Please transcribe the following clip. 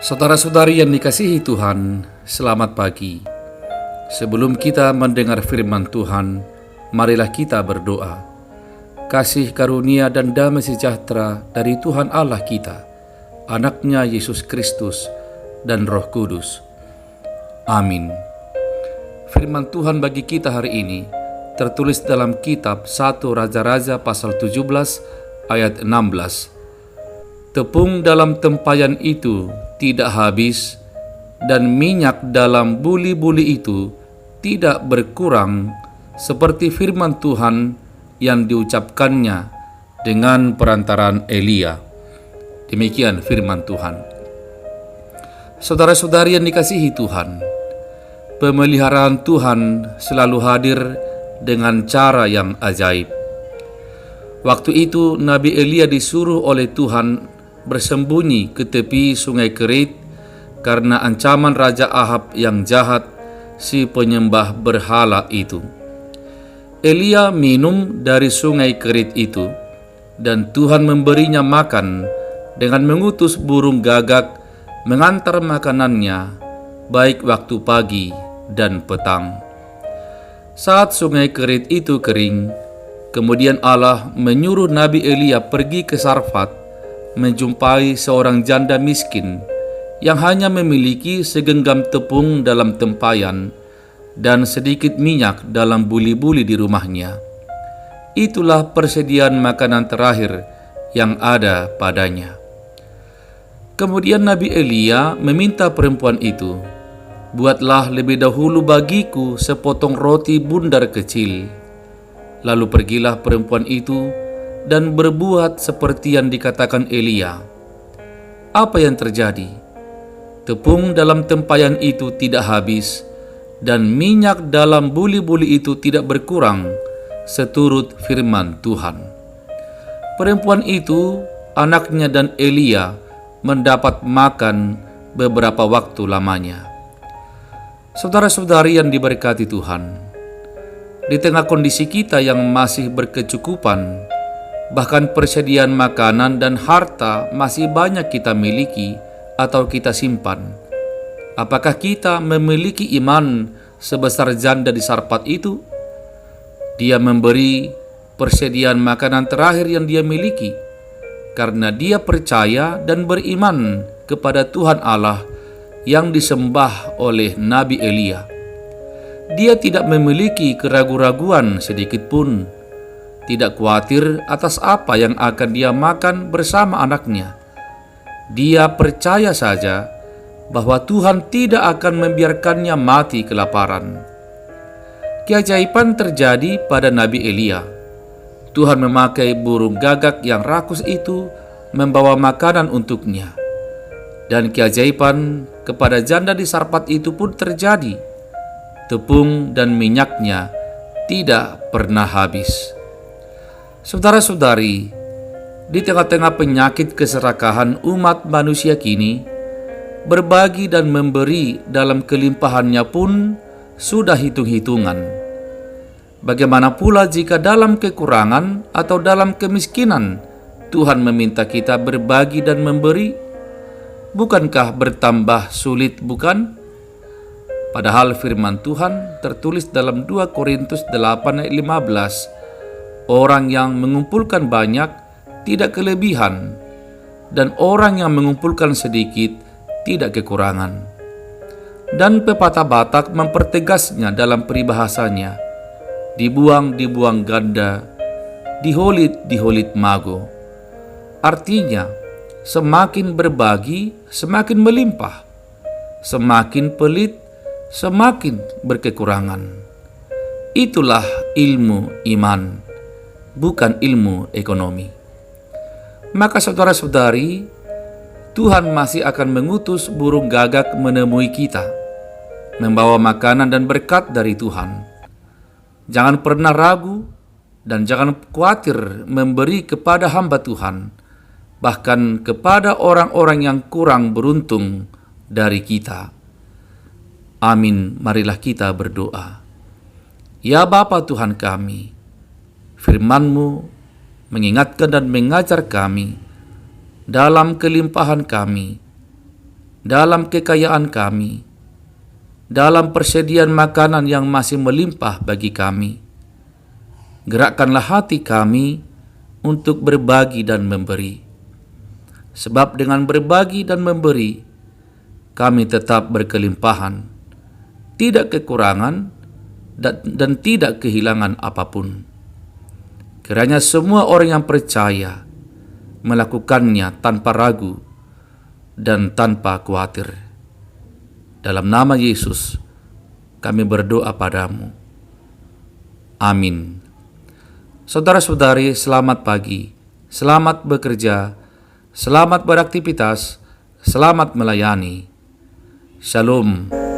Saudara-saudari yang dikasihi Tuhan, selamat pagi. Sebelum kita mendengar firman Tuhan, marilah kita berdoa. Kasih karunia dan damai sejahtera dari Tuhan Allah kita, Anaknya Yesus Kristus, dan Roh Kudus. Amin. Firman Tuhan bagi kita hari ini tertulis dalam kitab 1 Raja-Raja pasal 17 ayat 16. Tepung dalam tempayan itu tidak habis, dan minyak dalam buli-buli itu tidak berkurang, seperti firman Tuhan yang diucapkannya dengan perantaraan Elia. Demikian firman Tuhan. Saudara-saudari yang dikasihi Tuhan, pemeliharaan Tuhan selalu hadir dengan cara yang ajaib. Waktu itu Nabi Elia disuruh oleh Tuhan bersembunyi ke tepi sungai Kerit karena ancaman Raja Ahab yang jahat, si penyembah berhala itu. Elia minum dari sungai Kerit itu, dan Tuhan memberinya makan dengan mengutus burung gagak mengantar makanannya, baik waktu pagi dan petang. Saat sungai Kerit itu kering, kemudian Allah menyuruh Nabi Elia pergi ke Sarfat, menjumpai seorang janda miskin yang hanya memiliki segenggam tepung dalam tempayan dan sedikit minyak dalam buli-buli di rumahnya. Itulah persediaan makanan terakhir yang ada padanya. Kemudian Nabi Elia meminta perempuan itu, "Buatlah lebih dahulu bagiku sepotong roti bundar kecil." Lalu pergilah perempuan itu dan berbuat seperti yang dikatakan Elia. Apa yang terjadi? Tepung dalam tempayan itu tidak habis, dan minyak dalam buli-buli itu tidak berkurang, seturut firman Tuhan. Perempuan itu, anaknya dan Elia mendapat makan beberapa waktu lamanya. Saudara-saudari yang diberkati Tuhan, di tengah kondisi kita yang masih berkecukupan, bahkan persediaan makanan dan harta masih banyak kita miliki atau kita simpan, apakah kita memiliki iman sebesar janda di Sarfat itu? Dia memberi persediaan makanan terakhir yang dia miliki karena dia percaya dan beriman kepada Tuhan Allah yang disembah oleh Nabi Elia. Dia tidak memiliki keraguan-raguan sedikit pun, tidak khawatir atas apa yang akan dia makan bersama anaknya. Dia percaya saja bahwa Tuhan tidak akan membiarkannya mati kelaparan. Keajaiban terjadi pada Nabi Elia. Tuhan memakai burung gagak yang rakus itu membawa makanan untuknya. Dan keajaiban kepada janda di Sarfat itu pun terjadi. Tepung dan minyaknya tidak pernah habis. Saudara-saudari, di tengah-tengah penyakit keserakahan umat manusia kini, berbagi dan memberi dalam kelimpahannya pun sudah hitung-hitungan. Bagaimana pula jika dalam kekurangan atau dalam kemiskinan Tuhan meminta kita berbagi dan memberi? Bukankah bertambah sulit, bukan? Padahal firman Tuhan tertulis dalam 2 Korintus 8 ayat 15, orang yang mengumpulkan banyak tidak kelebihan, dan orang yang mengumpulkan sedikit tidak kekurangan. Dan pepatah Batak mempertegasnya dalam peribahasanya, dibuang ganda, diholit mago. Artinya, semakin berbagi, semakin melimpah. Semakin pelit, semakin berkekurangan. Itulah ilmu iman, bukan ilmu ekonomi. Maka saudara-saudari, Tuhan masih akan mengutus burung gagak menemui kita, membawa makanan dan berkat dari Tuhan. Jangan pernah ragu dan jangan khawatir memberi kepada hamba Tuhan, bahkan kepada orang-orang yang kurang beruntung dari kita. Amin. Marilah kita berdoa. Ya Bapa Tuhan kami, firman-Mu mengingatkan dan mengajar kami dalam kelimpahan kami dalam kekayaan kami, dalam persediaan makanan yang masih melimpah bagi kami. Gerakkanlah hati kami untuk berbagi dan memberi. Sebab dengan berbagi dan memberi, kami tetap berkelimpahan, tidak kekurangan, dan tidak kehilangan apapun. Kiranya semua orang yang percaya melakukannya tanpa ragu dan tanpa khawatir. Dalam nama Yesus, kami berdoa padamu. Amin. Saudara-saudari, selamat pagi, selamat bekerja, selamat beraktivitas, selamat melayani. Shalom.